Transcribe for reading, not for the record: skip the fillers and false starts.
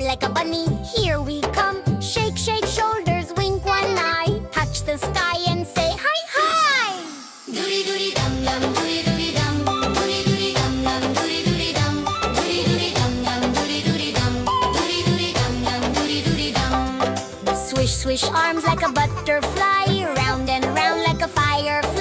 like a bunny, here we come. Shake, shake shoulders, wink one eye. Touch the sky and say hi, hi. Doody doody dum dum, doody doody dum. Doody doody dum dum, doody doody dum. Doody doody dum dum, doody doody dum. Doody doody dum dum, doody doody dum. Swish, swish arms like a butterfly. Round and round like a firefly.